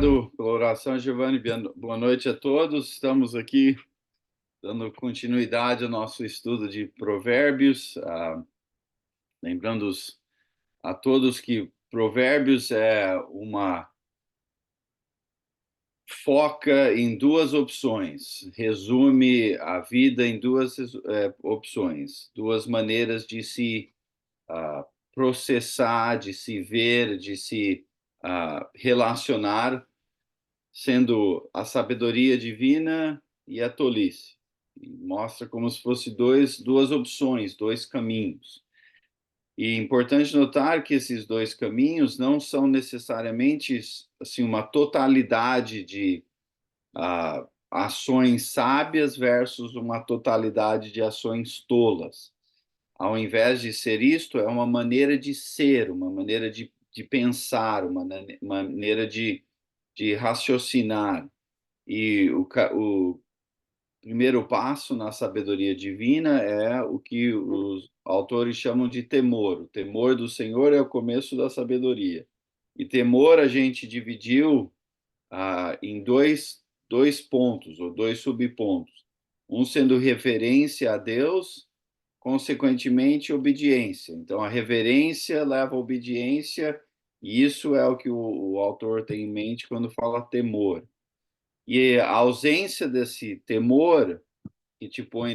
Obrigado pela oração, Giovanni. Boa noite a todos. Estamos aqui dando continuidade ao nosso estudo de Provérbios, lembrando a todos que Provérbios é uma foca em duas opções, resume a vida em duas opções, duas maneiras de se processar, de se ver, de se relacionar, sendo a sabedoria divina e a tolice. E mostra como se fosse duas opções, dois caminhos. E é importante notar que esses dois caminhos não são necessariamente assim, uma totalidade de ações sábias versus uma totalidade de ações tolas. Ao invés de ser isto, é uma maneira de ser, uma maneira de pensar, uma maneira de raciocinar. E o primeiro passo na sabedoria divina é o que os autores chamam de temor. O temor do Senhor é o começo da sabedoria. E temor a gente dividiu em dois pontos, ou dois subpontos. Um sendo reverência a Deus, consequentemente, obediência. Então, a reverência leva à obediência, e isso é o que o autor tem em mente quando fala temor. E a ausência desse temor, que te põe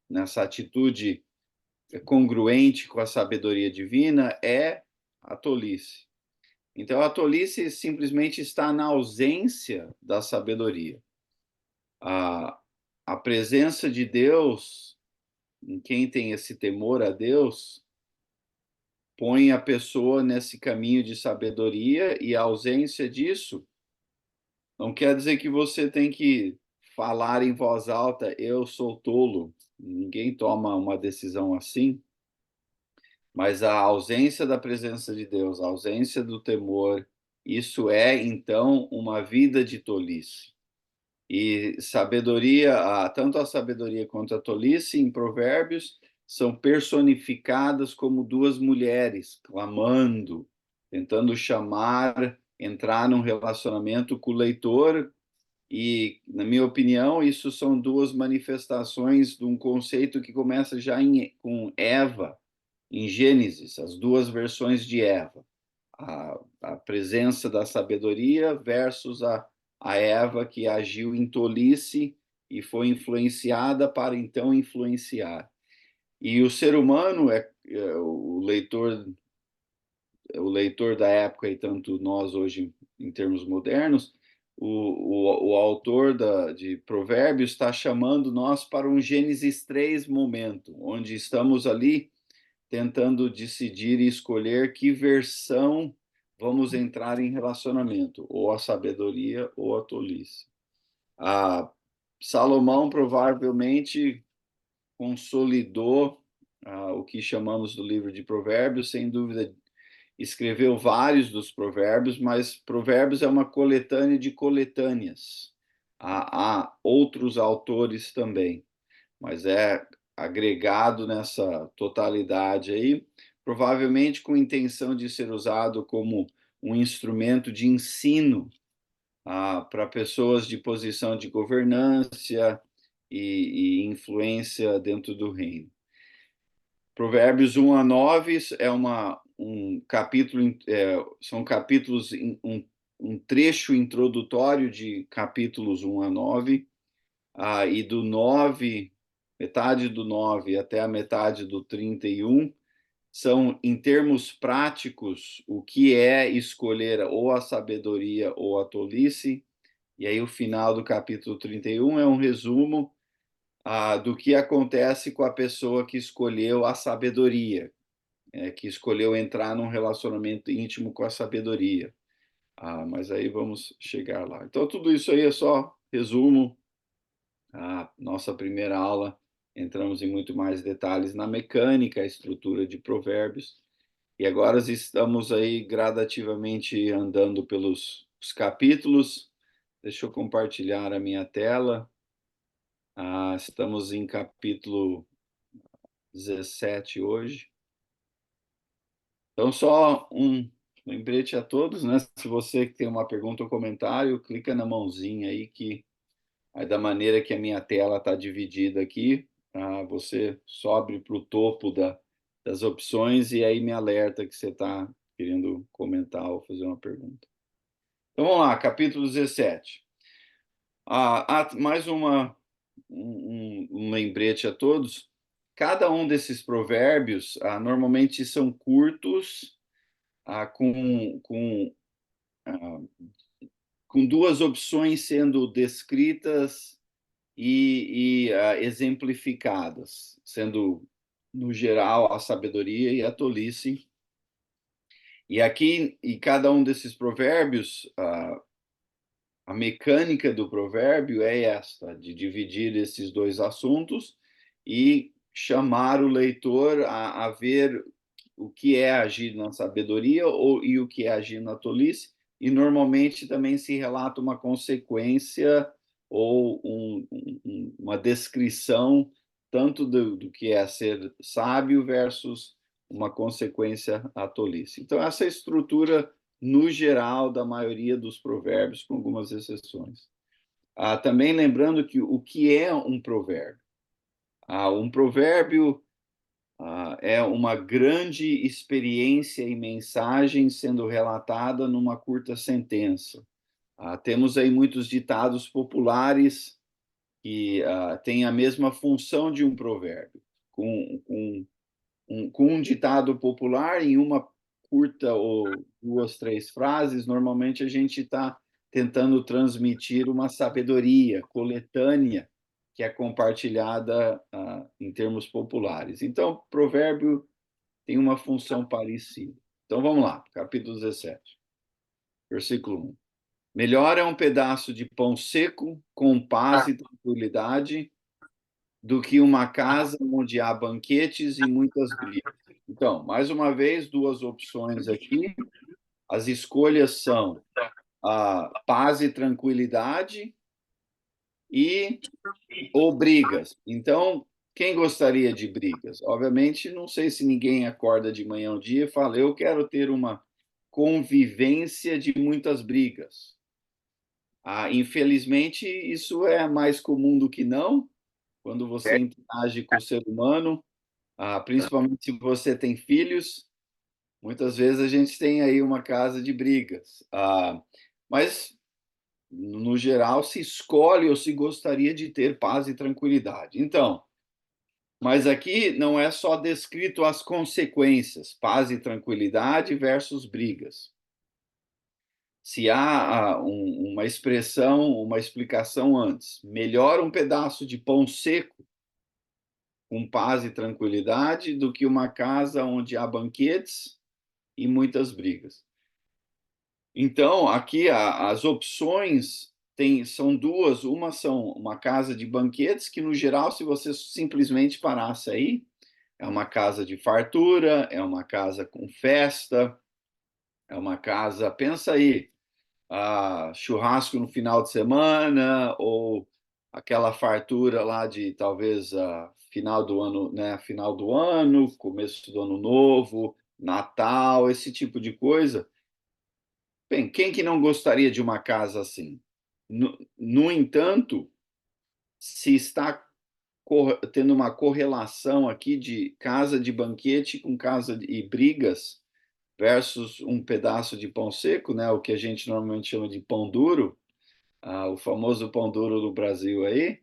nessa atitude congruente com a sabedoria divina, é a tolice. Então, a tolice simplesmente está na ausência da sabedoria. A presença de Deus, em quem tem esse temor a Deus, põe a pessoa nesse caminho de sabedoria, e a ausência disso não quer dizer que você tem que falar em voz alta, eu sou tolo. Ninguém toma uma decisão assim. Mas a ausência da presença de Deus, a ausência do temor, isso é, então, uma vida de tolice. E sabedoria, tanto a sabedoria quanto a tolice, em Provérbios, são personificadas como duas mulheres, clamando, tentando chamar, entrar num relacionamento com o leitor. E, na minha opinião, isso são duas manifestações de um conceito que começa já com Eva, em Gênesis, as duas versões de Eva. A presença da sabedoria versus a Eva que agiu em tolice e foi influenciada para então influenciar. E o ser humano o leitor da época, e tanto nós hoje em termos modernos, o autor de Provérbios está chamando nós para um Gênesis 3 momento, onde estamos ali tentando decidir e escolher que versão vamos entrar em relacionamento, ou a sabedoria ou a tolice. Salomão provavelmente consolidou o que chamamos do livro de Provérbios, sem dúvida escreveu vários dos provérbios, mas Provérbios é uma coletânea de coletâneas. Há outros autores também, mas é agregado nessa totalidade aí, provavelmente com intenção de ser usado como um instrumento de ensino para pessoas de posição de governância e influência dentro do reino. Provérbios 1 a 9 é um capítulo, são capítulos, um trecho introdutório de capítulos 1 a 9, e do 9, metade do 9 até a metade do 31, são, em termos práticos, o que é escolher ou a sabedoria ou a tolice, e aí o final do capítulo 31 é um resumo do que acontece com a pessoa que escolheu a sabedoria, que escolheu entrar num relacionamento íntimo com a sabedoria. Mas aí vamos chegar lá. Então, tudo isso aí é só resumo. A nossa primeira aula, entramos em muito mais detalhes na mecânica, a estrutura de provérbios. E agora estamos aí gradativamente andando pelos capítulos. Deixa eu compartilhar a minha tela. Estamos em capítulo 17 hoje. Então, só lembrete a todos, né? Se você tem uma pergunta ou comentário, clica na mãozinha aí que aí da maneira que a minha tela está dividida aqui, você sobe para o topo das opções e aí me alerta que você está querendo comentar ou fazer uma pergunta. Então vamos lá, capítulo 17. Mais um lembrete a todos. Cada um desses provérbios normalmente são curtos, ah, com duas opções sendo descritas e exemplificadas, sendo, no geral, a sabedoria e a tolice. E aqui, em cada um desses provérbios, a mecânica do provérbio é esta, de dividir esses dois assuntos e chamar o leitor a ver o que é agir na sabedoria e o que é agir na tolice, e normalmente também se relata uma consequência ou uma descrição tanto do que é ser sábio versus uma consequência à tolice. Então, essa estrutura no geral da maioria dos provérbios, com algumas exceções. Também lembrando que o que é um provérbio? Um provérbio é uma grande experiência e mensagem sendo relatada numa curta sentença. Temos aí muitos ditados populares que têm a mesma função de um provérbio, com um ditado popular em uma curta ou duas, três frases, normalmente a gente está tentando transmitir uma sabedoria coletânea que é compartilhada em termos populares. Então, provérbio tem uma função parecida. Então, vamos lá, capítulo 17, versículo 1. Melhor é um pedaço de pão seco, com paz e tranquilidade, do que uma casa onde há banquetes e muitas brigas. Então, mais uma vez, duas opções aqui. As escolhas são a paz e tranquilidade e ou brigas. Então, quem gostaria de brigas? Obviamente, não sei se ninguém acorda de manhã um dia e fala, eu quero ter uma convivência de muitas brigas. Infelizmente, isso é mais comum do que não, quando você interage com o ser humano, principalmente se você tem filhos, muitas vezes a gente tem aí uma casa de brigas. Mas, no geral, se escolhe ou se gostaria de ter paz e tranquilidade. Então, mas aqui não é só descrito as consequências, paz e tranquilidade versus brigas. Se há uma expressão, uma explicação antes, melhor um pedaço de pão seco com paz e tranquilidade do que uma casa onde há banquetes e muitas brigas. Então, aqui as opções são duas. Uma são uma casa de banquetes, que no geral, se você simplesmente parasse aí, é uma casa de fartura, é uma casa com festa, é uma casa, pensa aí, churrasco no final de semana, ou aquela fartura lá de talvez final do ano, né? Final do ano, começo do ano novo, Natal, esse tipo de coisa. Bem, quem que não gostaria de uma casa assim? No entanto, se está tendo uma correlação aqui de casa de banquete com e brigas versus um pedaço de pão seco, né? O que a gente normalmente chama de pão duro, o famoso pão duro do Brasil aí,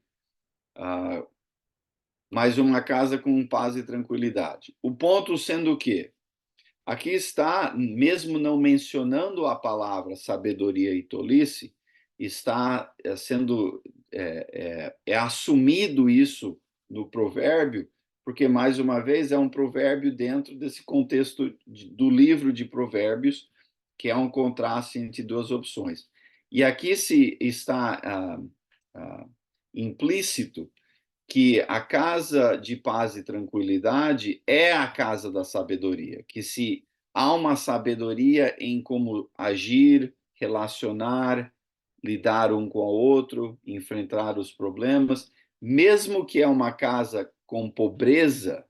mas uma casa com paz e tranquilidade. O ponto sendo o quê? Aqui está, mesmo não mencionando a palavra sabedoria e tolice, está sendo assumido isso no provérbio, porque mais uma vez é um provérbio dentro desse contexto do livro de Provérbios, que é um contraste entre duas opções. E aqui se está implícito que a casa de paz e tranquilidade é a casa da sabedoria, que se há uma sabedoria em como agir, relacionar, lidar um com o outro, enfrentar os problemas, mesmo que é uma casa com pobreza,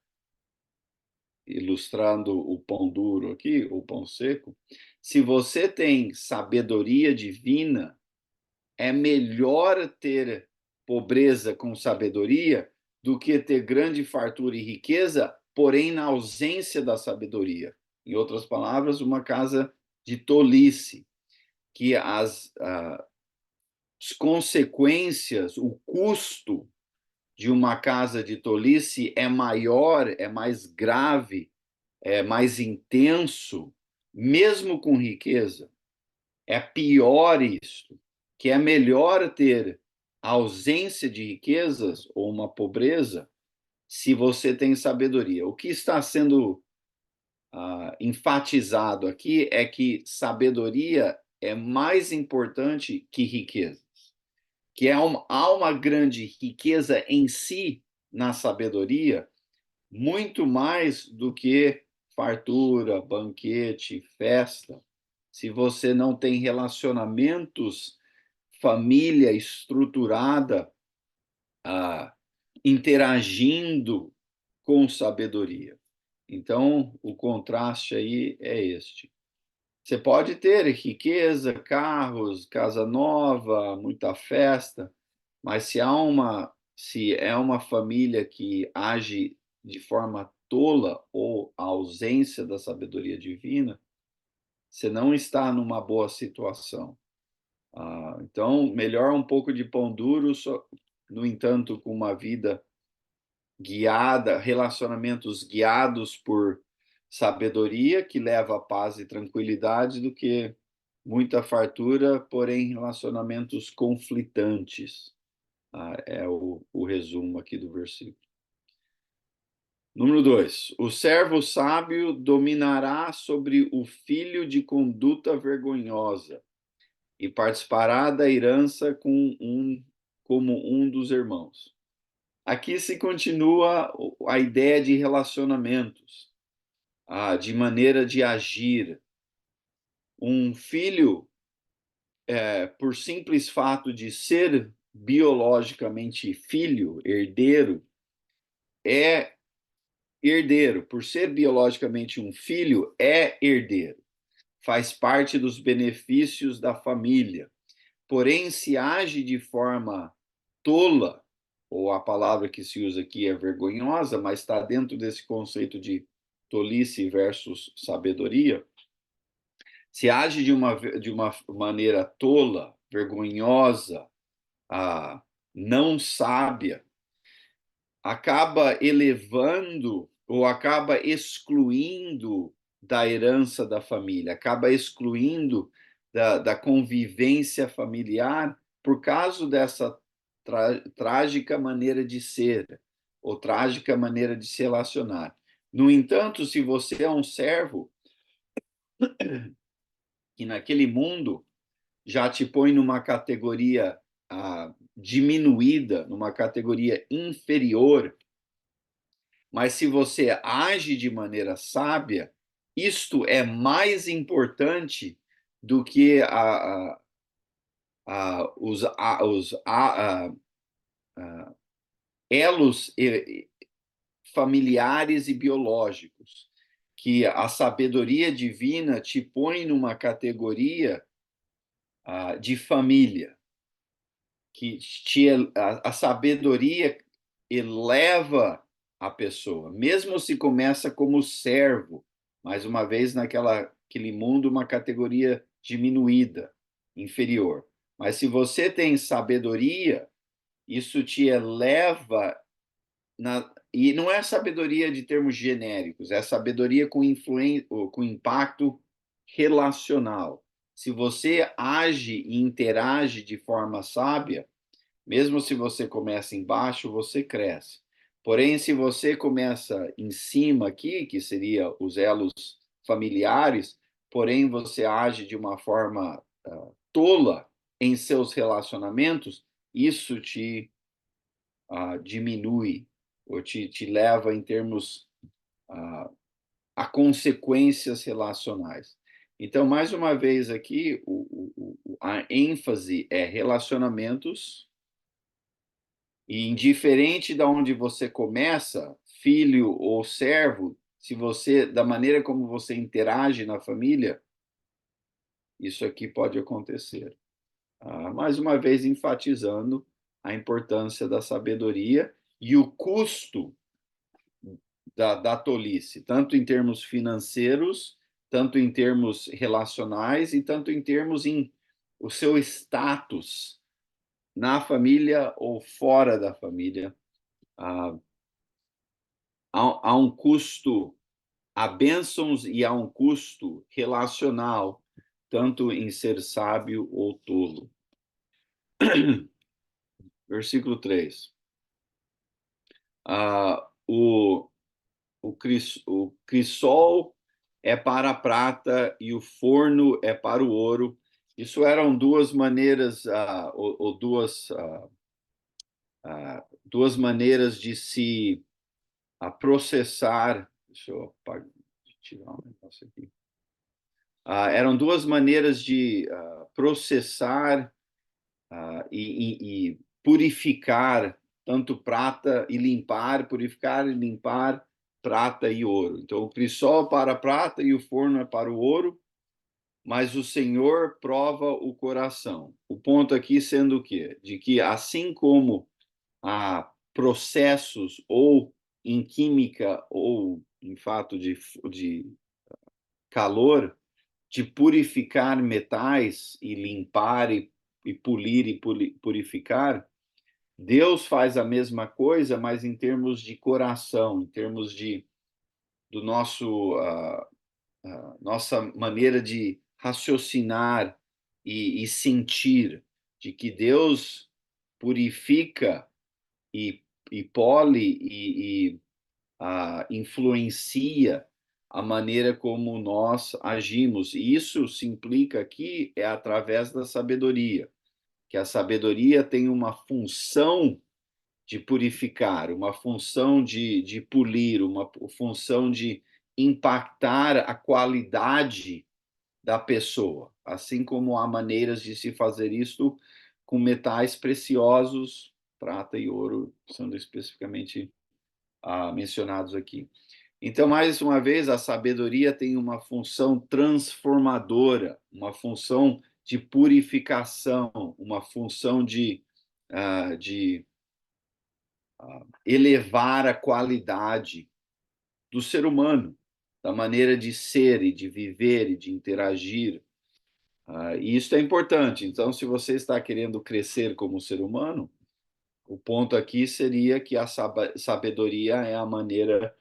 ilustrando o pão duro aqui, o pão seco, se você tem sabedoria divina, é melhor ter pobreza com sabedoria do que ter grande fartura e riqueza, porém na ausência da sabedoria. Em outras palavras, uma casa de tolice, que as consequências, o custo de uma casa de tolice é maior, é mais grave, é mais intenso, mesmo com riqueza. É pior isto, que é melhor ter a ausência de riquezas ou uma pobreza se você tem sabedoria. O que está sendo enfatizado aqui é que sabedoria é mais importante que riqueza, que há uma grande riqueza em si na sabedoria, muito mais do que fartura, banquete, festa. Se você não tem relacionamentos, família estruturada, interagindo com sabedoria. Então, o contraste aí é este. Você pode ter riqueza, carros, casa nova, muita festa, mas se é uma família que age de forma tola ou a ausência da sabedoria divina, você não está numa boa situação. Então, melhor um pouco de pão duro, no entanto, com uma vida guiada, relacionamentos guiados por sabedoria, que leva a paz e tranquilidade, do que muita fartura, porém relacionamentos conflitantes. É o resumo aqui do versículo. Número 2. O servo sábio dominará sobre o filho de conduta vergonhosa e participará da herança como um dos irmãos. Aqui se continua a ideia de relacionamentos, de maneira de agir. Um filho, por simples fato de ser biologicamente filho, herdeiro, é herdeiro. Por ser biologicamente um filho, é herdeiro. Faz parte dos benefícios da família. Porém, se age de forma tola, ou a palavra que se usa aqui é vergonhosa, mas está dentro desse conceito de tolice versus sabedoria, se age de uma maneira tola, vergonhosa, não sábia, acaba elevando ou acaba excluindo da herança da família, acaba excluindo da convivência familiar por causa dessa trágica maneira de ser, ou trágica maneira de se relacionar. No entanto, se você é um servo que naquele mundo já te põe numa categoria diminuída, numa categoria inferior, mas se você age de maneira sábia, isto é mais importante do que os elos familiares e biológicos, que a sabedoria divina te põe numa categoria de família, que a sabedoria eleva a pessoa, mesmo se começa como servo, mais uma vez naquele mundo, uma categoria diminuída, inferior. Mas se você tem sabedoria, isso te eleva e não é sabedoria de termos genéricos, é sabedoria com influência, com impacto relacional. Se você age e interage de forma sábia, mesmo se você começa embaixo, você cresce. Porém, se você começa em cima aqui, que seria os elos familiares, porém você age de uma forma tola em seus relacionamentos, isso te diminui ou te leva em termos a consequências relacionais. Então, mais uma vez aqui, a ênfase é relacionamentos. E indiferente de onde você começa, filho ou servo, se você, da maneira como você interage na família, isso aqui pode acontecer. Mais uma vez enfatizando a importância da sabedoria e o custo da tolice, tanto em termos financeiros, tanto em termos relacionais e tanto em termos em o seu status na família ou fora da família. Há, há um custo, há bênçãos e há um custo relacional, tanto em ser sábio ou tolo. Versículo 3. O o crisol é para a prata e o forno é para o ouro. Isso eram duas maneiras, ou duas maneiras de se processar. Deixa eu tirar um negócio aqui. Eram duas maneiras de processar e purificar tanto prata e limpar, purificar e limpar prata e ouro. Então, o crisol para a prata e o forno é para o ouro, mas o Senhor prova o coração. O ponto aqui sendo o quê? De que assim como há processos ou em química ou em fato de calor, de purificar metais e limpar e polir e purificar, Deus faz a mesma coisa, mas em termos de coração, em termos do nosso nossa maneira de raciocinar e sentir, de que Deus purifica e, e pole e influencia a maneira como nós agimos. E isso se implica aqui é através da sabedoria, que a sabedoria tem uma função de purificar, uma função de polir, uma função de impactar a qualidade da pessoa, assim como há maneiras de se fazer isso com metais preciosos, prata e ouro, sendo especificamente mencionados aqui. Então, mais uma vez, a sabedoria tem uma função transformadora, uma função de purificação, uma função de elevar a qualidade do ser humano, da maneira de ser e de viver e de interagir. E isso é importante. Então, se você está querendo crescer como ser humano, o ponto aqui seria que a sabedoria é a maneira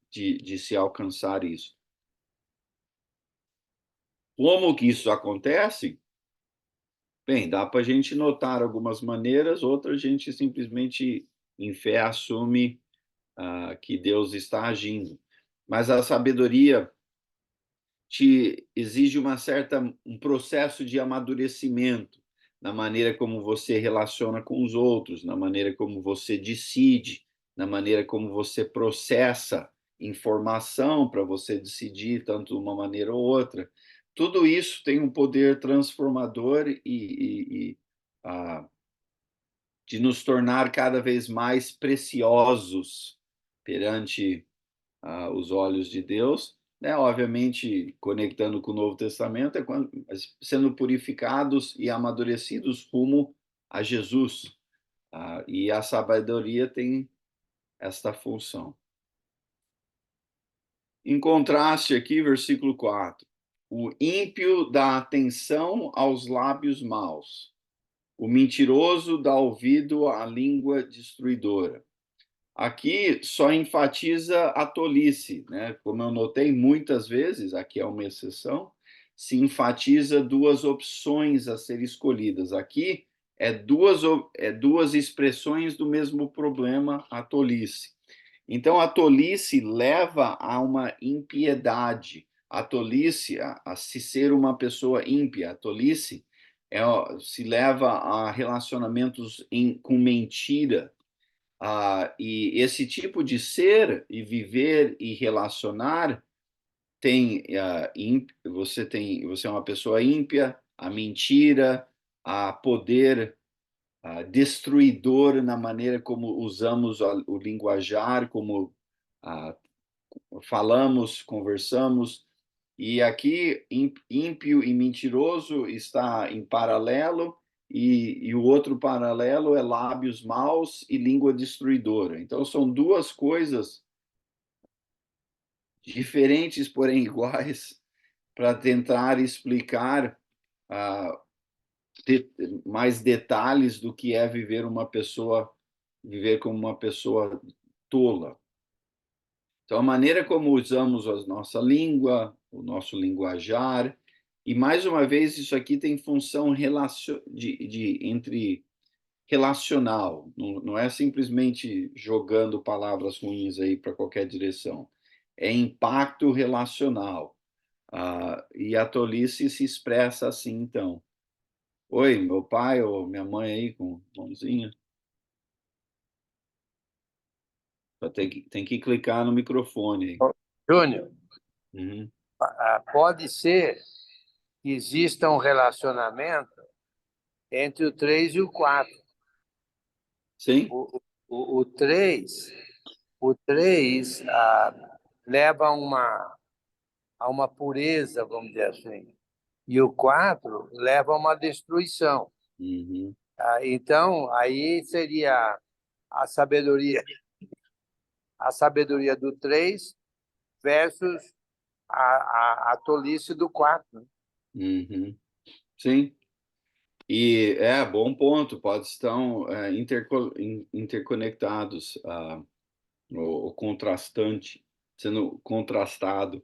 de se alcançar isso. Como que isso acontece? Bem, dá para a gente notar algumas maneiras, outras a gente simplesmente, em fé, assume que Deus está agindo. Mas a sabedoria te exige um processo de amadurecimento na maneira como você relaciona com os outros, na maneira como você decide, na maneira como você processa informação para você decidir tanto de uma maneira ou outra. Tudo isso tem um poder transformador de nos tornar cada vez mais preciosos perante os olhos de Deus, né? Obviamente, conectando com o Novo Testamento, sendo purificados e amadurecidos rumo a Jesus. E a sabedoria tem esta função. Em contraste aqui, versículo 4. O ímpio dá atenção aos lábios maus. O mentiroso dá ouvido à língua destruidora. Aqui só enfatiza a tolice, né? Como eu notei muitas vezes, aqui é uma exceção, se enfatiza duas opções a serem escolhidas. Aqui é duas expressões do mesmo problema, a tolice. Então, a tolice leva a uma impiedade. A tolice, a se ser uma pessoa ímpia, a tolice se leva a relacionamentos com mentira, e esse tipo de ser e viver e relacionar você é uma pessoa ímpia, a mentira, a poder destruidor na maneira como usamos o linguajar, como falamos, conversamos, e aqui ímpio e mentiroso está em paralelo, e o outro paralelo é lábios maus e língua destruidora. Então, são duas coisas diferentes, porém iguais, para tentar explicar ah, mais detalhes do que é viver como uma pessoa tola. Então, a maneira como usamos a nossa língua, o nosso linguajar, e mais uma vez, isso aqui tem função entre relacional, não é simplesmente jogando palavras ruins aí para qualquer direção, é impacto relacional. E a tolice se expressa assim, então. Oi, meu pai ou minha mãe aí com mãozinha. Tem que clicar no microfone aí. Júnior, Uhum. pode ser que exista um relacionamento entre o 3 e o 4. Sim? O 3, o 3 leva a uma pureza, vamos dizer assim, e o 4 leva a uma destruição. Uhum. Então, aí seria a sabedoria, a sabedoria do 3 versus a tolice do 4. Uhum. Sim. E bom ponto, pode estar interconectados, o contrastante, sendo contrastado.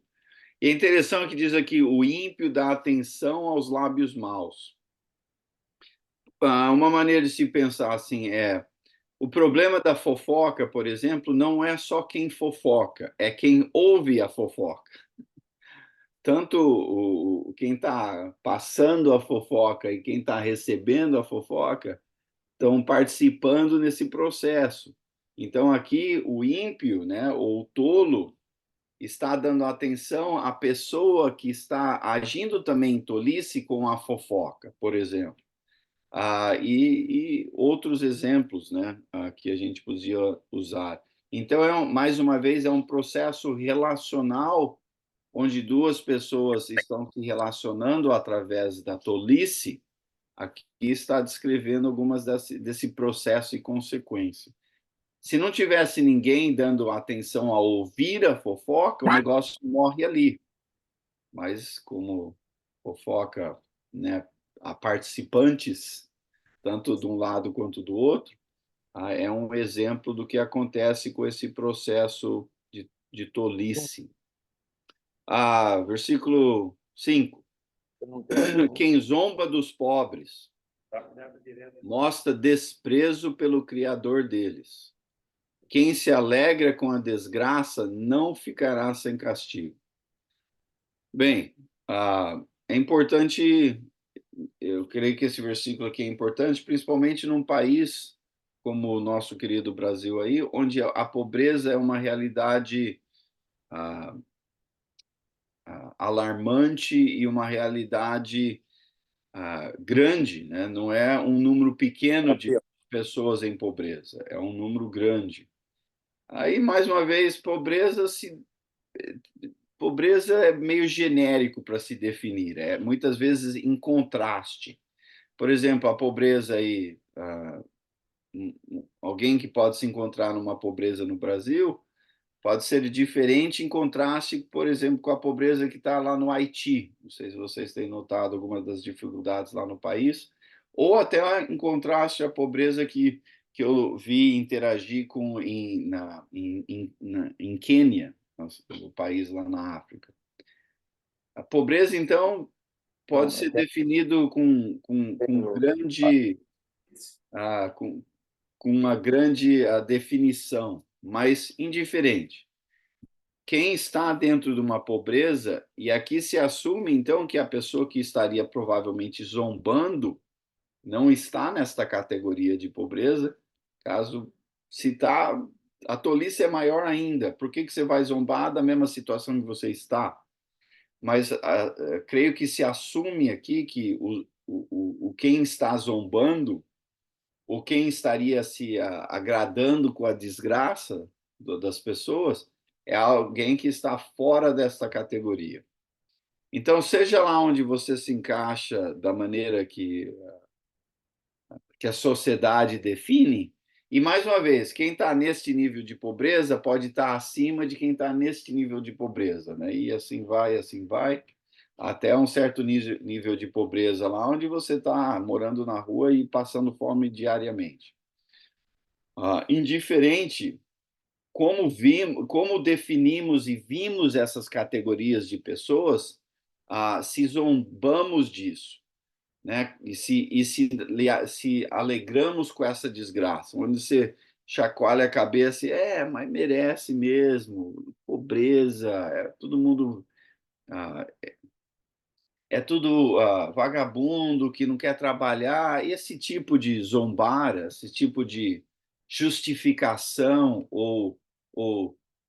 E é interessante que diz aqui, o ímpio dá atenção aos lábios maus. Uma maneira de se pensar assim o problema da fofoca, por exemplo, não é só quem fofoca, é quem ouve a fofoca. Tanto quem está passando a fofoca e quem está recebendo a fofoca estão participando nesse processo. Então, aqui, o ímpio, né, ou o tolo, está dando atenção à pessoa que está agindo também em tolice com a fofoca, por exemplo. E outros exemplos, né, que a gente podia usar. Então, mais uma vez, é um processo relacional onde duas pessoas estão se relacionando através da tolice. Aqui está descrevendo algumas desse processo e consequência. Se não tivesse ninguém dando atenção a ouvir a fofoca, o negócio morre ali. Mas como fofoca, né, há participantes, tanto de um lado quanto do outro, é um exemplo do que acontece com esse processo de tolice. Versículo 5. Quem zomba dos pobres mostra desprezo pelo Criador deles. Quem se alegra com a desgraça não ficará sem castigo. Bem, é importante, eu creio que esse versículo aqui é importante, principalmente num país como o nosso querido Brasil aí, onde a pobreza é uma realidade ah, alarmante e uma realidade grande, né? Não é um número pequeno de pessoas em pobreza, é um número grande. Aí, mais uma vez, pobreza é meio genérico para se definir, muitas vezes em contraste. Por exemplo, a pobreza aí, alguém que pode se encontrar numa pobreza no Brasil pode ser diferente em contraste, por exemplo, com a pobreza que está lá no Haiti. Não sei se vocês têm notado algumas das dificuldades lá no país, ou até em contraste à pobreza que eu vi interagir com em Quênia, o país lá na África. A pobreza, então, pode ser definido com grande, com uma grande definição, mas indiferente. Quem está dentro de uma pobreza, e aqui se assume então que a pessoa que estaria provavelmente zombando não está nesta categoria de pobreza, caso se está, a tolice é maior ainda. Por que você vai zombar da mesma situação que você está? Mas creio que se assume aqui que o quem está zombando, ou quem estaria se agradando com a desgraça das pessoas, é alguém que está fora dessa categoria. Então, seja lá onde você se encaixa da maneira que a sociedade define, e mais uma vez, quem está neste nível de pobreza pode estar acima de quem está neste nível de pobreza, né? E assim vai, até um certo nível de pobreza lá onde você está morando na rua e passando fome diariamente. Indiferente como definimos e vimos essas categorias de pessoas, se zombamos disso, né? Se alegramos com essa desgraça, onde você chacoalha a cabeça e mas merece mesmo, pobreza, todo mundo é tudo vagabundo que não quer trabalhar, e esse tipo de zombar, esse tipo de justificação ou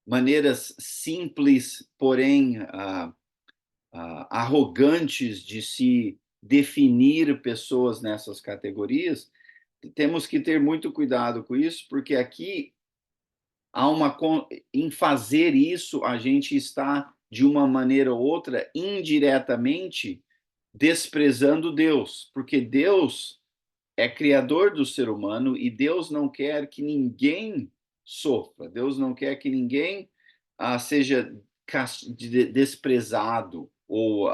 maneiras simples, porém arrogantes de se definir pessoas nessas categorias, temos que ter muito cuidado com isso, porque aqui em fazer isso, a gente está, de uma maneira ou outra, indiretamente desprezando Deus, porque Deus é criador do ser humano e Deus não quer que ninguém sofra, Deus não quer que ninguém seja desprezado ou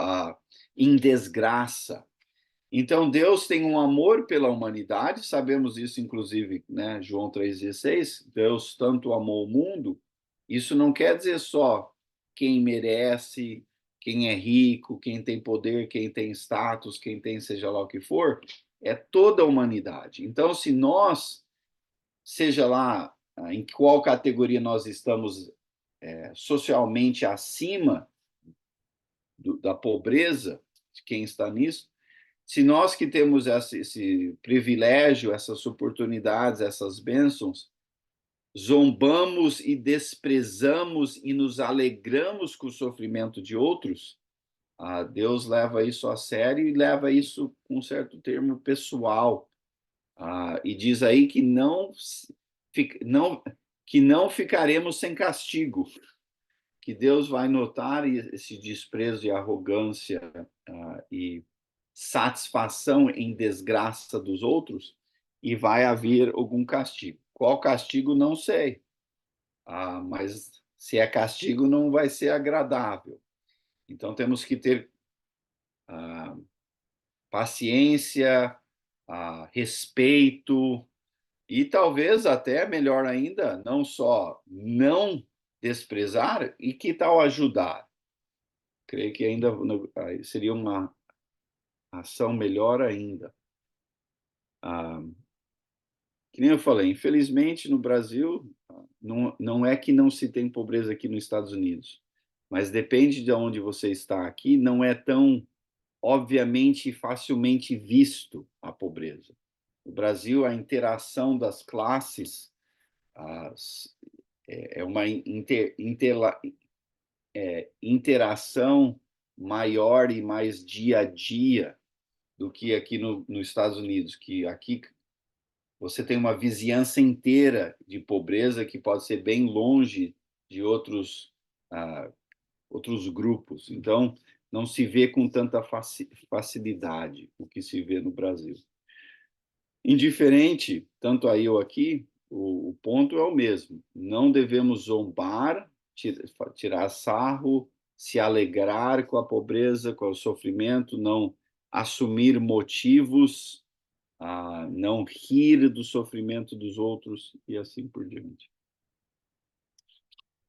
em desgraça. Então, Deus tem um amor pela humanidade, sabemos isso, inclusive, né? João 3,16, Deus tanto amou o mundo. Isso não quer dizer só quem merece, quem é rico, quem tem poder, quem tem status, quem tem seja lá o que for, é toda a humanidade. Então, se nós, seja lá em qual categoria nós estamos socialmente acima da pobreza, de quem está nisso, se nós que temos esse privilégio, essas oportunidades, essas bênçãos, zombamos e desprezamos e nos alegramos com o sofrimento de outros, Deus leva isso a sério e leva isso com um certo termo pessoal. E diz aí não, que não ficaremos sem castigo, que Deus vai notar esse desprezo e arrogância e satisfação em desgraça dos outros e vai haver algum castigo. Qual castigo, não sei. Mas se é castigo, não vai ser agradável. Então, temos que ter paciência, respeito e talvez até, melhor ainda, não só não desprezar, e que tal ajudar? Creio que ainda seria uma ação melhor ainda. Que nem eu falei, infelizmente no Brasil, não é que não se tem pobreza aqui nos Estados Unidos, mas depende de onde você está aqui, não é tão obviamente e facilmente visto a pobreza. No Brasil, a interação das classes é uma interação maior e mais dia a dia do que aqui nos Estados Unidos, que aqui você tem uma vizinhança inteira de pobreza que pode ser bem longe de outros grupos. Então, não se vê com tanta facilidade o que se vê no Brasil. Indiferente, tanto aí ou aqui, o ponto é o mesmo. Não devemos zombar, tirar sarro, se alegrar com a pobreza, com o sofrimento, não assumir motivos, não rir do sofrimento dos outros e assim por diante.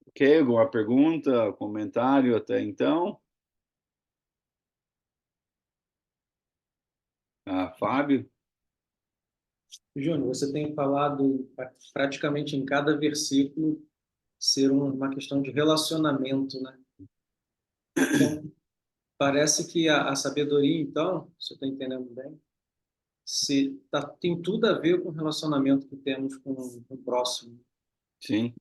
Ok? Alguma pergunta, comentário até então? Fábio? Júnior, você tem falado praticamente em cada versículo ser uma questão de relacionamento, né? Então, parece que a sabedoria, então, se eu estou entendendo bem, tem tudo a ver com o relacionamento que temos com o próximo. Sim.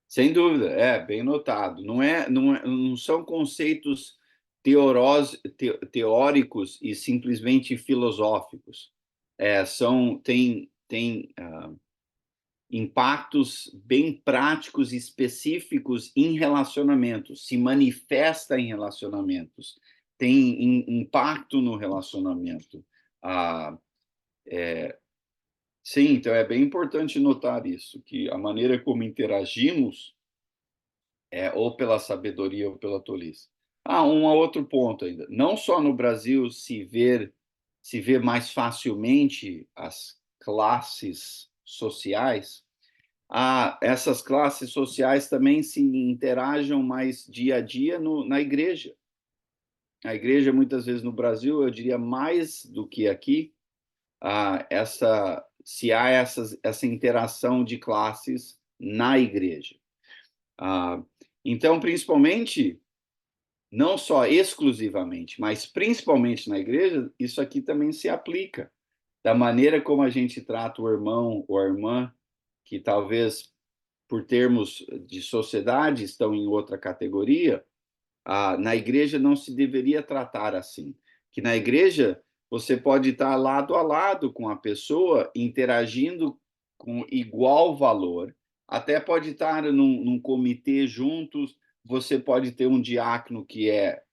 Sem dúvida, bem notado. Não são conceitos teóricos e simplesmente filosóficos. Tem impactos bem práticos e específicos em relacionamentos, se manifesta em relacionamentos, tem impacto no relacionamento. Sim, então é bem importante notar isso, que a maneira como interagimos é ou pela sabedoria ou pela tolice. Um outro ponto ainda. Não só no Brasil se vê mais facilmente as classes sociais, essas classes sociais também se interagem mais dia a dia na igreja. A igreja, muitas vezes no Brasil, eu diria mais do que aqui, se há essa interação de classes na igreja. Então, principalmente, não só exclusivamente, mas principalmente na igreja, isso aqui também se aplica. Da maneira como a gente trata o irmão ou a irmã, que talvez, por termos de sociedade, estão em outra categoria, na igreja não se deveria tratar assim. Que na igreja você pode estar lado a lado com a pessoa, interagindo com igual valor, até pode estar num comitê juntos, você pode ter um diácono que é,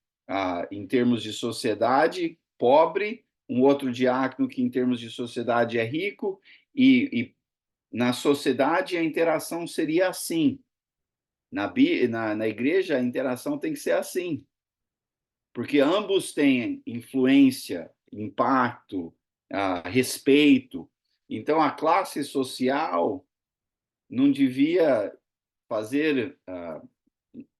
em termos de sociedade, pobre, um outro diácono que, em termos de sociedade, é rico, e na sociedade a interação seria assim. Na igreja, a interação tem que ser assim, porque ambos têm influência, impacto, respeito. Então, a classe social não devia fazer,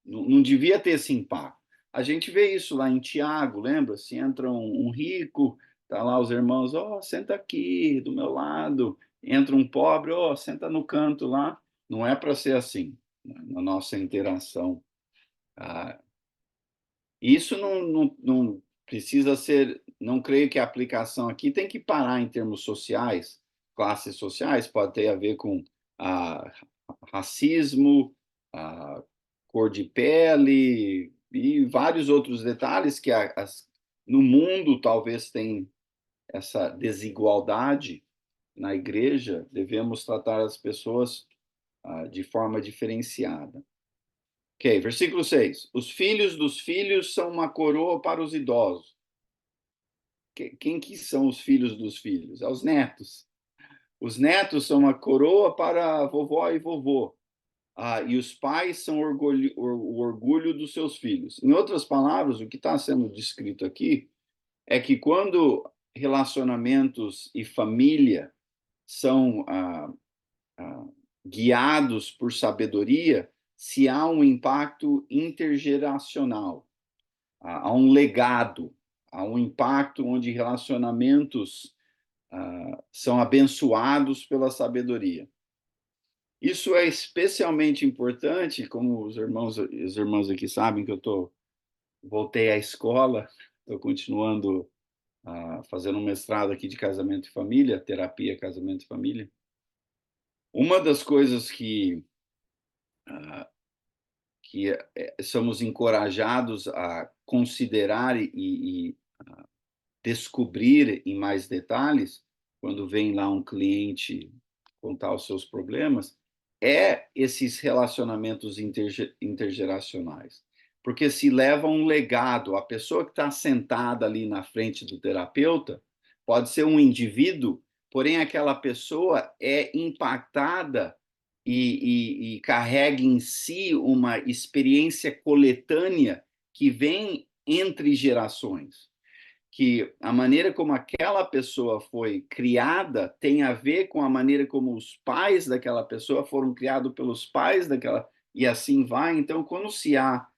não devia ter esse impacto. A gente vê isso lá em Tiago, lembra? Se entra um rico, tá lá os irmãos, senta aqui do meu lado. Entra um pobre, senta no canto lá. Não é para ser assim, né, na nossa interação. Isso não precisa ser, não creio que a aplicação aqui tem que parar em termos sociais, classes sociais, pode ter a ver com racismo, cor de pele e vários outros detalhes que no mundo talvez tem essa desigualdade. Na igreja, devemos tratar as pessoas de forma diferenciada. Ok, versículo 6. Os filhos dos filhos são uma coroa para os idosos. Quem que são os filhos dos filhos? Os netos. Os netos são uma coroa para vovó e vovô. E os pais são o orgulho dos seus filhos. Em outras palavras, o que está sendo descrito aqui é que quando relacionamentos e família são guiados por sabedoria, se há um impacto intergeracional, há um legado, há um impacto onde relacionamentos são abençoados pela sabedoria. Isso é especialmente importante, como os irmãos aqui sabem que voltei à escola, estou continuando fazendo um mestrado aqui de casamento e família, terapia, casamento e família. Uma das coisas que somos encorajados a considerar e descobrir em mais detalhes, quando vem lá um cliente contar os seus problemas, é esses relacionamentos intergeracionais. Porque se leva um legado, a pessoa que está sentada ali na frente do terapeuta pode ser um indivíduo, porém aquela pessoa é impactada e carrega em si uma experiência coletânea que vem entre gerações, que a maneira como aquela pessoa foi criada tem a ver com a maneira como os pais daquela pessoa foram criados pelos pais daquela, e assim vai. Então, quando se há,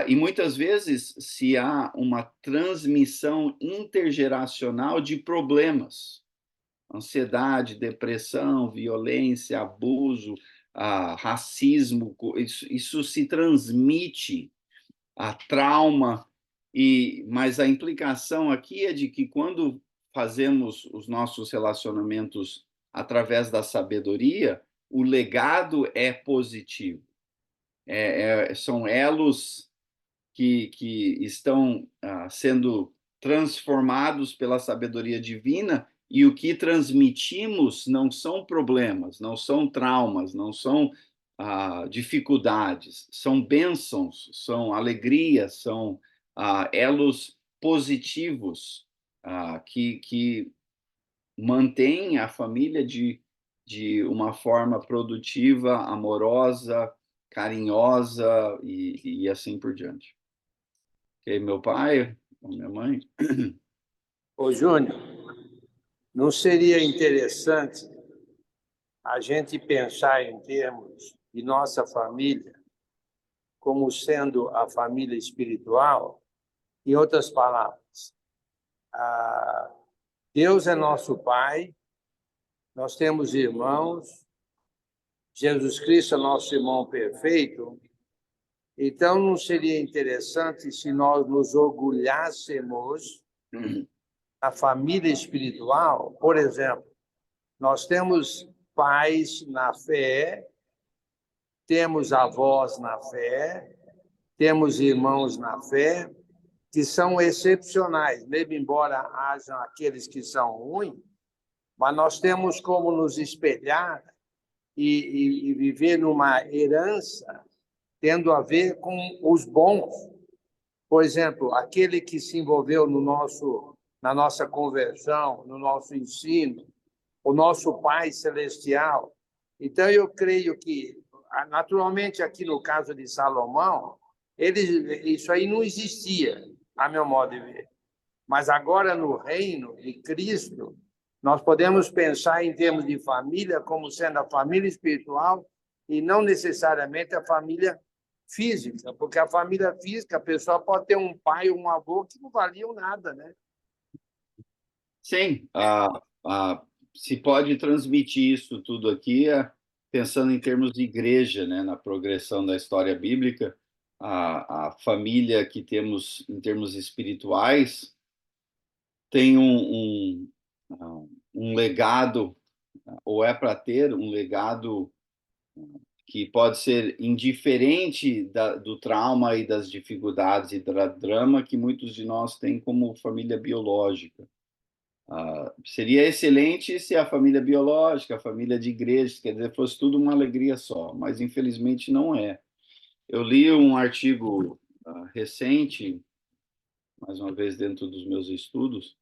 e muitas vezes se há uma transmissão intergeracional de problemas, ansiedade, depressão, violência, abuso, racismo, isso se transmite a trauma, mas a implicação aqui é de que quando fazemos os nossos relacionamentos através da sabedoria, o legado é positivo. São elos que estão sendo transformados pela sabedoria divina e o que transmitimos não são problemas, não são traumas, não são dificuldades, são bênçãos, são alegrias, são elos positivos que mantêm a família de uma forma produtiva, amorosa, carinhosa e assim por diante. Ok, meu pai, minha mãe. Ô, Júnior, não seria interessante a gente pensar em termos de nossa família como sendo a família espiritual? Em outras palavras, Deus é nosso Pai, nós temos irmãos, Jesus Cristo é nosso irmão perfeito. Então, não seria interessante se nós nos orgulhássemos na família espiritual? Por exemplo, nós temos pais na fé, temos avós na fé, temos irmãos na fé, que são excepcionais, mesmo embora hajam aqueles que são ruins, mas nós temos como nos espelhar e viver numa herança tendo a ver com os bons. Por exemplo, aquele que se envolveu na nossa conversão, no nosso ensino, o nosso Pai Celestial. Então, eu creio que, naturalmente, aqui no caso de Salomão, isso aí não existia, a meu modo de ver. Mas agora, no reino de Cristo, nós podemos pensar em termos de família como sendo a família espiritual e não necessariamente a família física, porque a família física, a pessoa pode ter um pai ou um avô que não valiam nada, né? Sim, se pode transmitir isso tudo aqui, pensando em termos de igreja, né, na progressão da história bíblica, a família que temos em termos espirituais tem um legado, ou é para ter um legado que pode ser indiferente do trauma e das dificuldades e do drama que muitos de nós têm como família biológica. Seria excelente se a família biológica, a família de igreja, quer dizer, fosse tudo uma alegria só, mas infelizmente não é. Eu li um artigo recente, mais uma vez dentro dos meus estudos,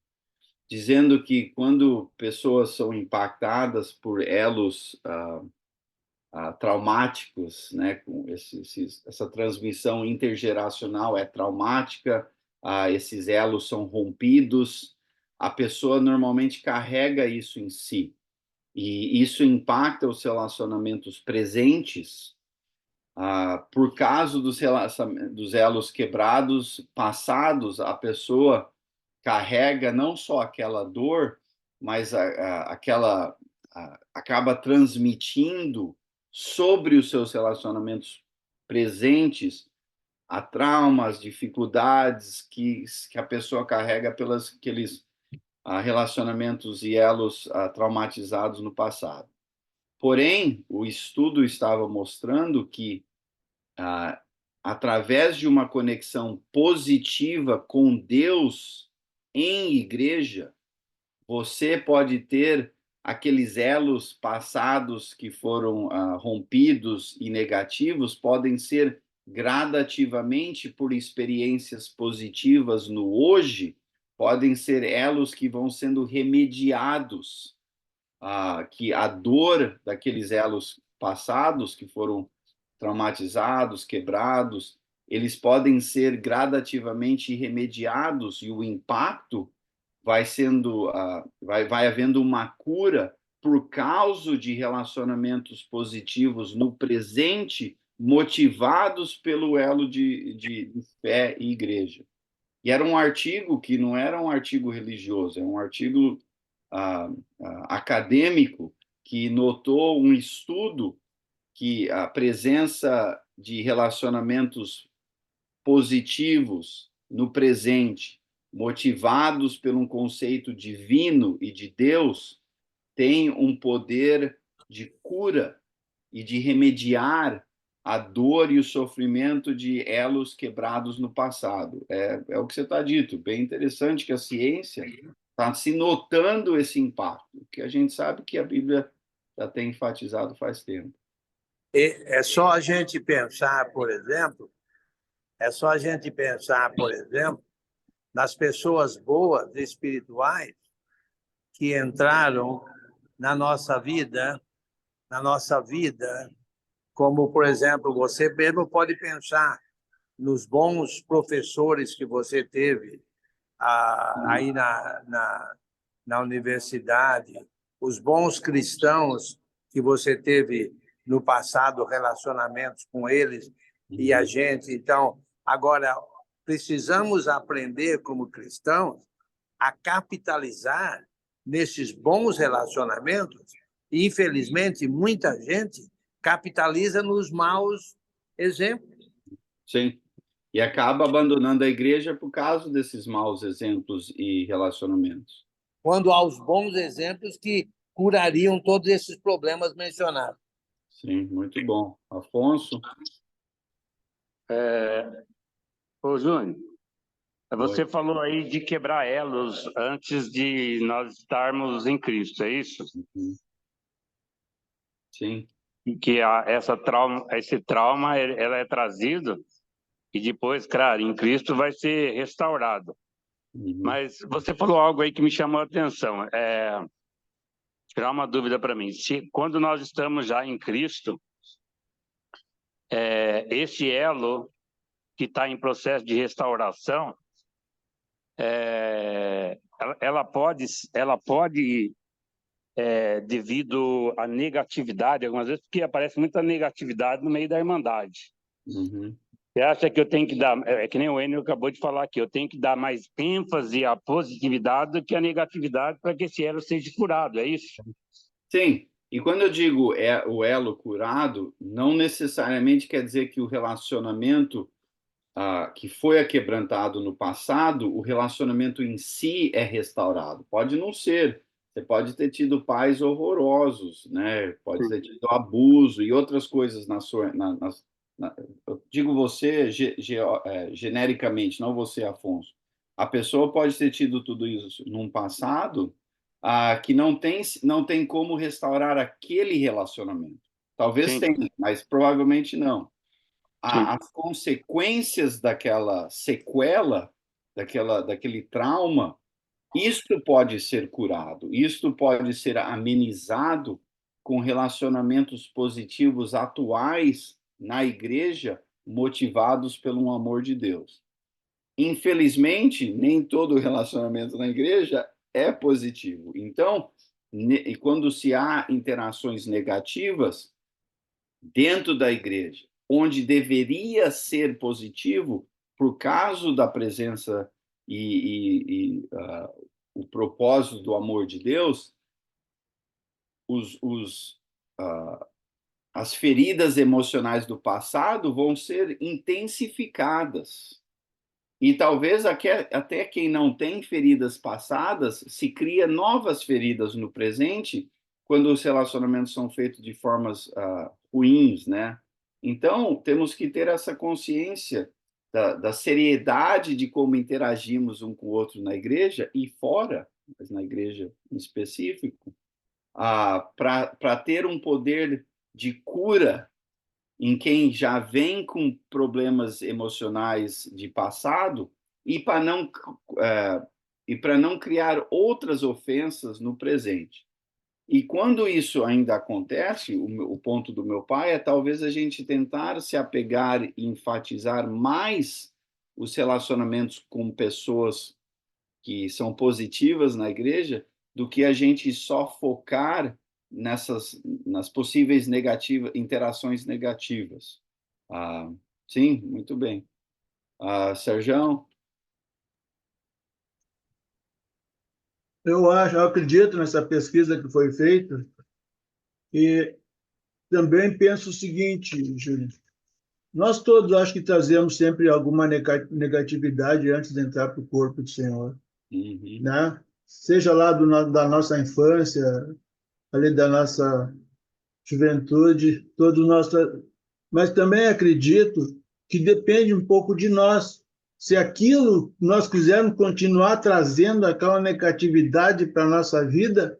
dizendo que quando pessoas são impactadas por elos traumáticos, né, com essa transmissão intergeracional é traumática, esses elos são rompidos, a pessoa normalmente carrega isso em si, e isso impacta os relacionamentos presentes, por causa dos elos quebrados passados, a pessoa carrega não só aquela dor, mas acaba transmitindo sobre os seus relacionamentos presentes a traumas, dificuldades que a pessoa carrega pelos aqueles relacionamentos e elos traumatizados no passado. Porém, o estudo estava mostrando que, através de uma conexão positiva com Deus em igreja, você pode ter aqueles elos passados que foram rompidos e negativos, podem ser gradativamente por experiências positivas no hoje, podem ser elos que vão sendo remediados, que a dor daqueles elos passados que foram traumatizados, quebrados, eles podem ser gradativamente remediados e o impacto vai sendo, vai havendo uma cura por causa de relacionamentos positivos no presente, motivados pelo elo de fé e igreja. E era um artigo que não era um artigo religioso, é um artigo acadêmico que notou um estudo que a presença de relacionamentos positivos no presente, motivados por um conceito divino e de Deus, tem um poder de cura e de remediar a dor e o sofrimento de elos quebrados no passado. É o que você está dito. Bem interessante que a ciência Está se notando esse impacto, que a gente sabe que a Bíblia já tem enfatizado faz tempo. É só a gente pensar, por exemplo, nas pessoas boas, espirituais, que entraram na nossa vida, como, por exemplo, você mesmo pode pensar nos bons professores que você teve aí na universidade, os bons cristãos que você teve no passado, relacionamentos com eles e a gente. Então, agora, precisamos aprender como cristãos a capitalizar nesses bons relacionamentos. E, infelizmente, muita gente capitaliza nos maus exemplos. Sim. E acaba abandonando a igreja por causa desses maus exemplos e relacionamentos. Quando há os bons exemplos que curariam todos esses problemas mencionados. Sim, muito bom. Afonso? Ô, Júnior, você Oi. falou aí de quebrar elos antes de nós estarmos em Cristo, é isso? Sim. E que esse trauma ela é trazido e depois, claro, em Cristo vai ser restaurado. Mas você falou algo aí que me chamou a atenção. Tirar uma dúvida para mim. Quando nós estamos já em Cristo, esse elo que está em processo de restauração, ela pode devido à negatividade, algumas vezes, porque aparece muita negatividade no meio da Irmandade. Você acha que eu tenho que dar, que nem o Enio acabou de falar aqui, eu tenho que dar mais ênfase à positividade do que à negatividade para que esse elo seja curado, é isso? Sim, e quando eu digo o elo curado, não necessariamente quer dizer que o relacionamento que foi aquebrantado no passado, o relacionamento em si é restaurado. Pode não ser. Você pode ter tido pais horrorosos, né? Pode ter tido abuso e outras coisas eu digo você genericamente, não você, Afonso. A pessoa pode ter tido tudo isso num passado que não tem como restaurar aquele relacionamento. Talvez tenha, mas provavelmente não. As consequências daquela sequela, daquele trauma, isto pode ser curado, isto pode ser amenizado com relacionamentos positivos atuais na igreja, motivados pelo amor de Deus. Infelizmente, nem todo relacionamento na igreja é positivo. Então, e quando se há interações negativas dentro da igreja, onde deveria ser positivo, por causa da presença e o propósito do amor de Deus, as feridas emocionais do passado vão ser intensificadas. E talvez até quem não tem feridas passadas se cria novas feridas no presente quando os relacionamentos são feitos de formas ruins, né? Então, temos que ter essa consciência da seriedade de como interagimos um com o outro na igreja e fora, mas na igreja em específico, para ter um poder de cura em quem já vem com problemas emocionais de passado e para não criar outras ofensas no presente. E quando isso ainda acontece, o ponto do meu pai é talvez a gente tentar se apegar e enfatizar mais os relacionamentos com pessoas que são positivas na igreja do que a gente só focar nas possíveis interações negativas. Sim, muito bem. Serjão? Eu acredito nessa pesquisa que foi feita e também penso o seguinte, Júlio. Nós todos acho que trazemos sempre alguma negatividade antes de entrar para o corpo do Senhor, né? Seja lá da nossa infância, ali da nossa juventude, mas também acredito que depende um pouco de nós se aquilo nós quisermos continuar trazendo aquela negatividade para a nossa vida,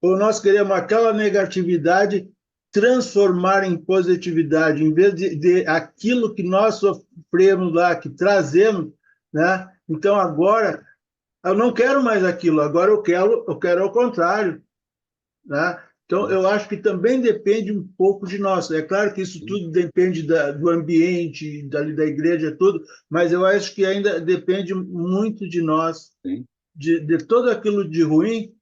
ou nós queremos aquela negatividade transformar em positividade, em vez de aquilo que nós sofremos lá, que trazemos, né? Então, agora, eu não quero mais aquilo, agora eu quero ao contrário, né? Então, eu acho que também depende um pouco de nós. É claro que isso tudo depende do ambiente, da igreja, tudo, mas eu acho que ainda depende muito de nós, de tudo aquilo de ruim.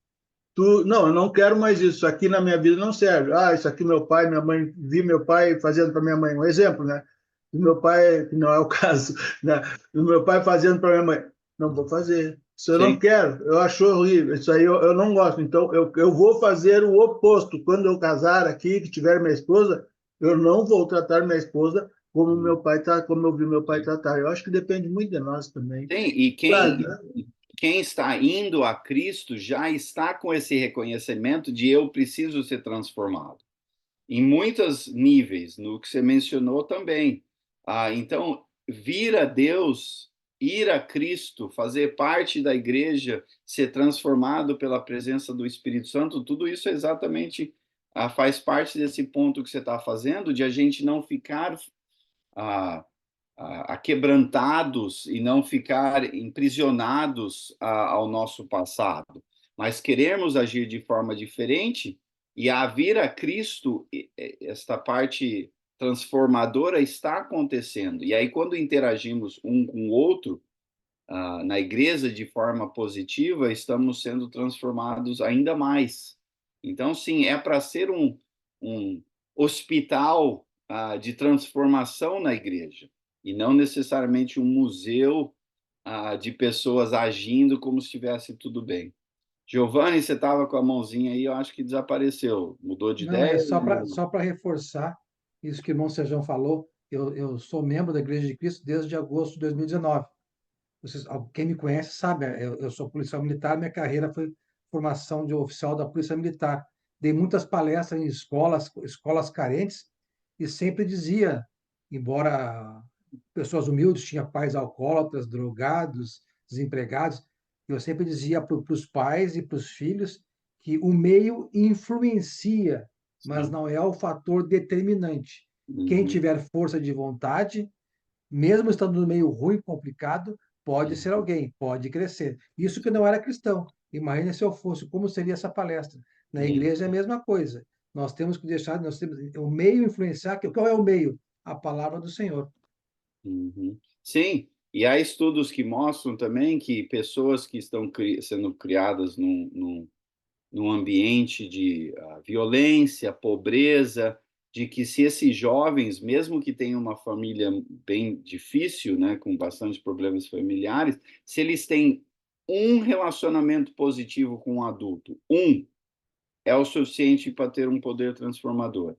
Não, eu não quero mais isso. Isso aqui na minha vida não serve. Isso aqui meu pai, minha mãe, vi meu pai fazendo para minha mãe. Um exemplo, né? Do meu pai, que não é o caso, né? Do meu pai fazendo para minha mãe. Não vou fazer. Isso eu não quero. Eu acho horrível. Isso aí eu não gosto. Então, eu vou fazer o oposto. Quando eu casar aqui, que tiver minha esposa, eu não vou tratar minha esposa como meu pai tá, como eu vi meu pai tratar. Eu acho que depende muito de nós também. Sim, e Claro, quem está indo a Cristo já está com esse reconhecimento de eu preciso ser transformado. Em muitos níveis, no que você mencionou também. Então, vir a Deus, ir a Cristo, fazer parte da igreja, ser transformado pela presença do Espírito Santo, tudo isso exatamente faz parte desse ponto que você está fazendo, de a gente não ficar aquebrantados e não ficar imprisionados ao nosso passado, mas queremos agir de forma diferente e a vir a Cristo, esta parte transformadora está acontecendo. E aí, quando interagimos um com o outro, na igreja de forma positiva, estamos sendo transformados ainda mais. Então, sim, é para ser um hospital de transformação na igreja, e não necessariamente um museu de pessoas agindo como se estivesse tudo bem. Giovanni, você estava com a mãozinha aí, eu acho que desapareceu. Mudou de Não, ideia? é só para reforçar isso que o irmão Sejão falou. Eu sou membro da Igreja de Cristo desde agosto de 2019. Quem me conhece sabe, eu sou policial militar, minha carreira foi formação de oficial da Polícia Militar. Dei muitas palestras em escolas carentes, e sempre dizia, embora pessoas humildes, tinha pais alcoólatras, drogados, desempregados, eu sempre dizia para os pais e para os filhos que o meio influencia, mas não é o fator determinante. Quem tiver força de vontade, mesmo estando no meio ruim, complicado, pode ser alguém, pode crescer. Isso que não era cristão. Imagina se eu fosse, como seria essa palestra? Na igreja é a mesma coisa. Nós temos que deixar, nós temos o meio influenciar. Qual é o meio? A palavra do Senhor. Sim, e há estudos que mostram também que pessoas que estão sendo criadas num ambiente de violência, pobreza, de que se esses jovens, mesmo que tenham uma família bem difícil, né, com bastante problemas familiares, se eles têm um relacionamento positivo com um adulto, é o suficiente para ter um poder transformador.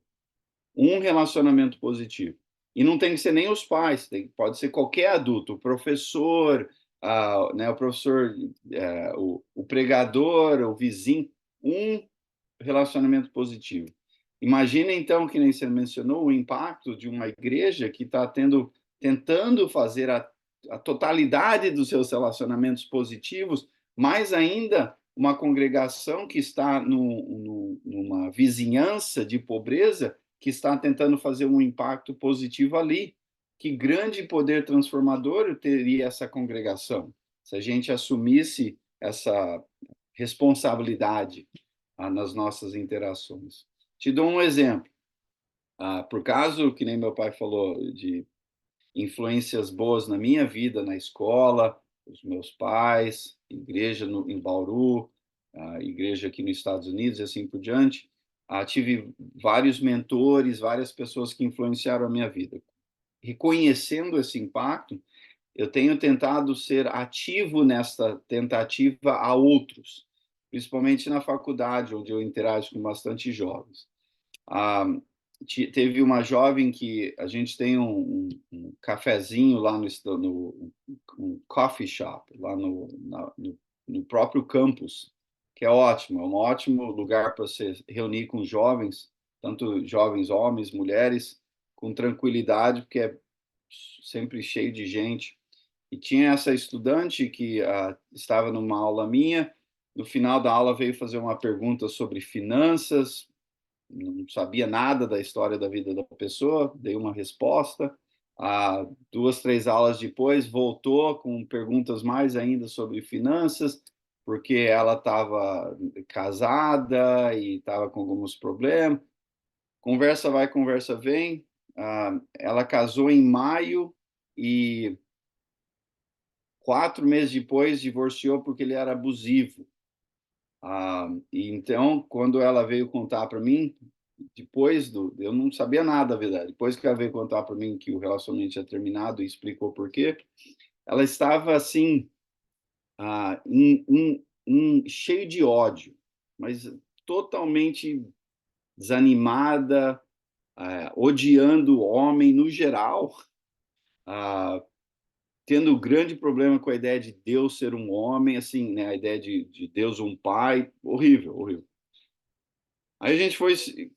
Um relacionamento positivo. E não tem que ser nem os pais, pode ser qualquer adulto, o professor, né, o professor, o pregador, o vizinho, um relacionamento positivo. Imagina, então, que nem você mencionou, o impacto de uma igreja que está tentando fazer a totalidade dos seus relacionamentos positivos, mais ainda uma congregação que está numa vizinhança de pobreza, que está tentando fazer um impacto positivo ali. Que grande poder transformador teria essa congregação, se a gente assumisse essa responsabilidade nas nossas interações. Te dou um exemplo. Por caso, que nem meu pai falou, de influências boas na minha vida, na escola, os meus pais, igreja em Bauru, igreja aqui nos Estados Unidos e assim por diante. Tive vários mentores, várias pessoas que influenciaram a minha vida. Reconhecendo esse impacto, eu tenho tentado ser ativo nesta tentativa a outros, principalmente na faculdade, onde eu interajo com bastante jovens. Teve uma jovem que a gente tem um cafezinho lá um coffee shop, lá no próprio campus, que é ótimo, é um ótimo lugar para se reunir com jovens, tanto jovens homens, mulheres, com tranquilidade, porque é sempre cheio de gente. E tinha essa estudante que estava numa aula minha, no final da aula veio fazer uma pergunta sobre finanças, não sabia nada da história da vida da pessoa, dei uma resposta. 2, 3 aulas depois, voltou com perguntas mais ainda sobre finanças, porque ela estava casada e estava com alguns problemas. Conversa vai, conversa vem. Ela casou em maio e 4 meses depois divorciou porque ele era abusivo. E então, quando ela veio contar para mim, eu não sabia nada, da verdade. Depois que ela veio contar para mim que o relacionamento tinha terminado e explicou por quê, ela estava assim, cheio de ódio, mas totalmente desanimada, odiando o homem no geral, tendo grande problema com a ideia de Deus ser um homem, assim, né, a ideia de Deus um pai, horrível, horrível. Aí a gente foi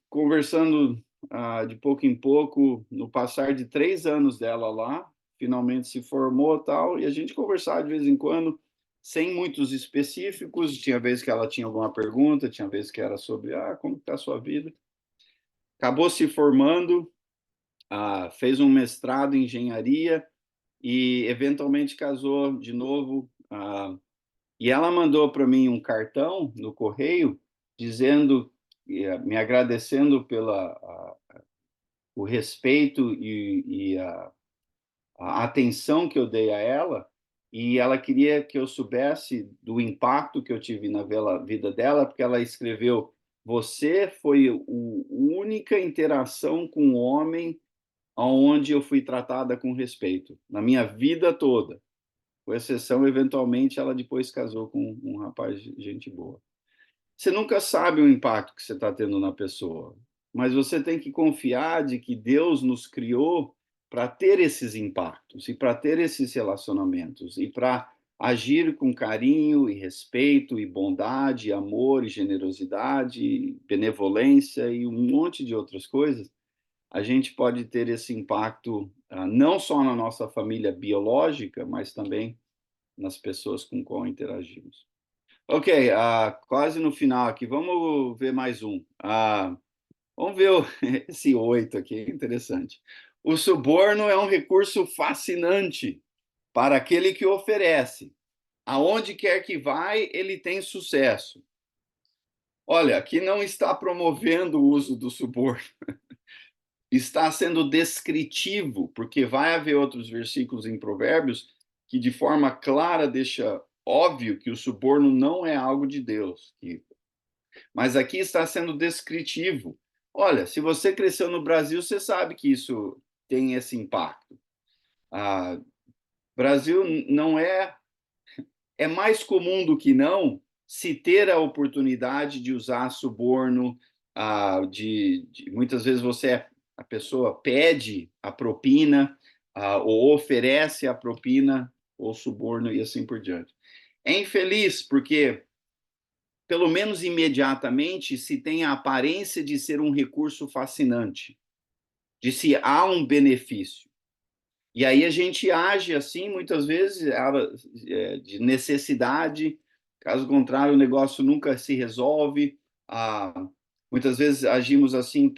conversando de pouco em pouco, no passar de 3 anos dela lá, finalmente se formou tal, e a gente conversava de vez em quando, sem muitos específicos, tinha vezes que ela tinha alguma pergunta, tinha vezes que era sobre, como está a sua vida? Acabou se formando, fez um mestrado em engenharia e eventualmente casou de novo, e ela mandou para mim um cartão no correio, dizendo, me agradecendo o respeito e a atenção que eu dei a ela, e ela queria que eu soubesse do impacto que eu tive na vida dela, porque ela escreveu: você foi a única interação com o homem onde eu fui tratada com respeito, na minha vida toda. Com exceção, eventualmente, ela depois casou com um rapaz de gente boa. Você nunca sabe o impacto que você está tendo na pessoa, mas você tem que confiar de que Deus nos criou para ter esses impactos e para ter esses relacionamentos e para agir com carinho e respeito e bondade, amor e generosidade, benevolência e um monte de outras coisas. A gente pode ter esse impacto não só na nossa família biológica, mas também nas pessoas com qual interagimos. Ok, quase no final aqui. Vamos ver mais um. Vamos ver esse 8 aqui, interessante. O suborno é um recurso fascinante para aquele que oferece. Aonde quer que vai, ele tem sucesso. Olha, aqui não está promovendo o uso do suborno. Está sendo descritivo, porque vai haver outros versículos em Provérbios que de forma clara deixa óbvio que o suborno não é algo de Deus. Mas aqui está sendo descritivo. Olha, se você cresceu no Brasil, você sabe que isso tem esse impacto. Brasil não é mais comum do que não se ter a oportunidade de usar suborno, muitas vezes a pessoa pede a propina, ou oferece a propina, ou suborno e assim por diante. É infeliz porque, pelo menos imediatamente, se tem a aparência de ser um recurso fascinante, de se há um benefício. E aí a gente age assim, muitas vezes, de necessidade, caso contrário, o negócio nunca se resolve. Muitas vezes agimos assim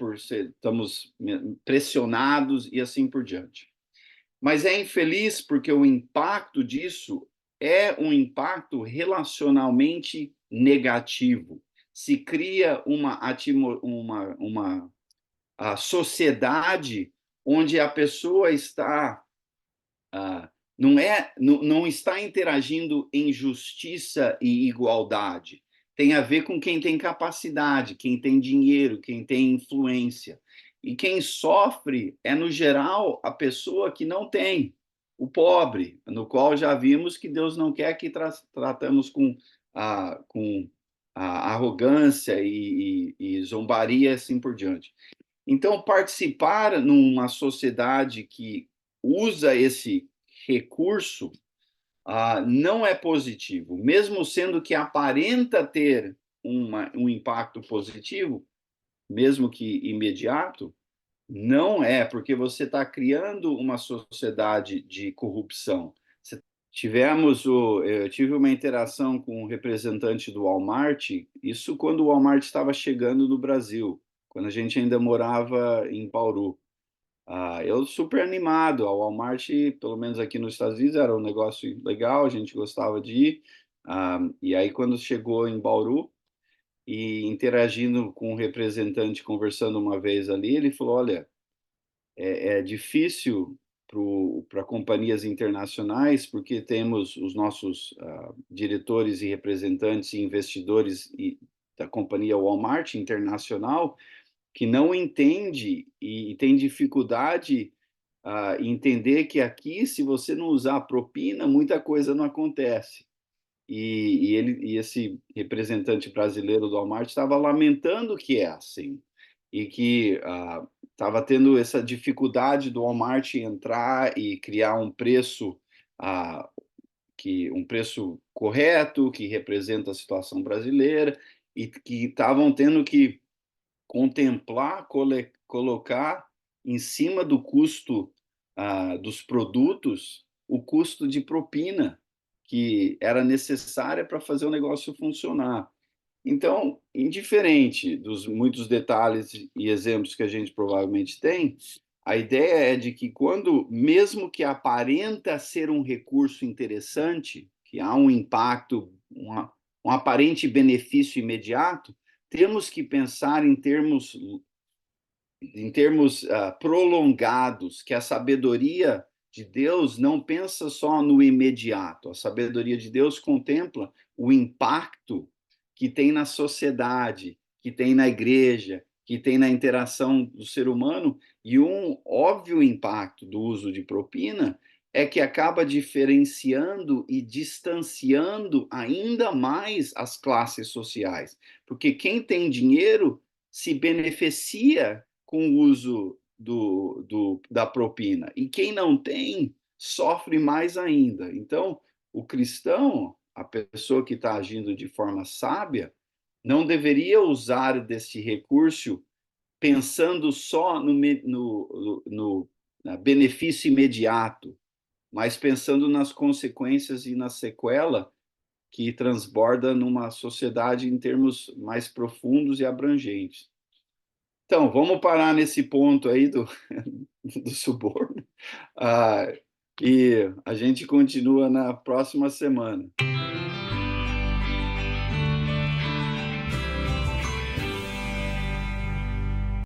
estamos pressionados e assim por diante. Mas é infeliz porque o impacto disso é um impacto relacionalmente negativo. Se cria uma sociedade onde a pessoa está não está interagindo em justiça e igualdade. Tem a ver com quem tem capacidade, quem tem dinheiro, quem tem influência. E quem sofre é, no geral, a pessoa que não tem, o pobre, no qual já vimos que Deus não quer que tratamos com arrogância e zombaria, assim por diante. Então, participar numa sociedade que usa esse recurso não é positivo, mesmo sendo que aparenta ter um impacto positivo, mesmo que imediato, não é, porque você está criando uma sociedade de corrupção, você Eu tive uma interação com um representante do Walmart, isso quando o Walmart estava chegando no Brasil, quando a gente ainda morava em Bauru. Eu super animado, a Walmart, pelo menos aqui nos Estados Unidos, era um negócio legal, a gente gostava de ir. E aí, quando chegou em Bauru, e interagindo com um representante, conversando uma vez ali, ele falou, olha, é difícil para companhias internacionais, porque temos os nossos diretores e representantes e investidores da companhia Walmart Internacional, que não entende e tem dificuldade em entender que aqui, se você não usar propina, muita coisa não acontece. E esse representante brasileiro do Walmart estava lamentando que é assim, e que estava tendo essa dificuldade do Walmart entrar e criar um preço, um preço correto, que representa a situação brasileira, e que estavam tendo que contemplar, colocar em cima do custo dos produtos o custo de propina que era necessária para fazer o negócio funcionar. Então, indiferente dos muitos detalhes e exemplos que a gente provavelmente tem, a ideia é de que quando, mesmo que aparenta ser um recurso interessante, que há um impacto, um aparente benefício imediato, temos que pensar em termos prolongados, que a sabedoria de Deus não pensa só no imediato, a sabedoria de Deus contempla o impacto que tem na sociedade, que tem na igreja, que tem na interação do ser humano, e um óbvio impacto do uso de propina é que acaba diferenciando e distanciando ainda mais as classes sociais, porque quem tem dinheiro se beneficia com o uso da propina. E quem não tem, sofre mais ainda. Então, o cristão, a pessoa que está agindo de forma sábia, não deveria usar desse recurso pensando só no benefício imediato, mas pensando nas consequências e na sequela que transborda numa sociedade em termos mais profundos e abrangentes. Então, vamos parar nesse ponto aí do suborno. E a gente continua na próxima semana.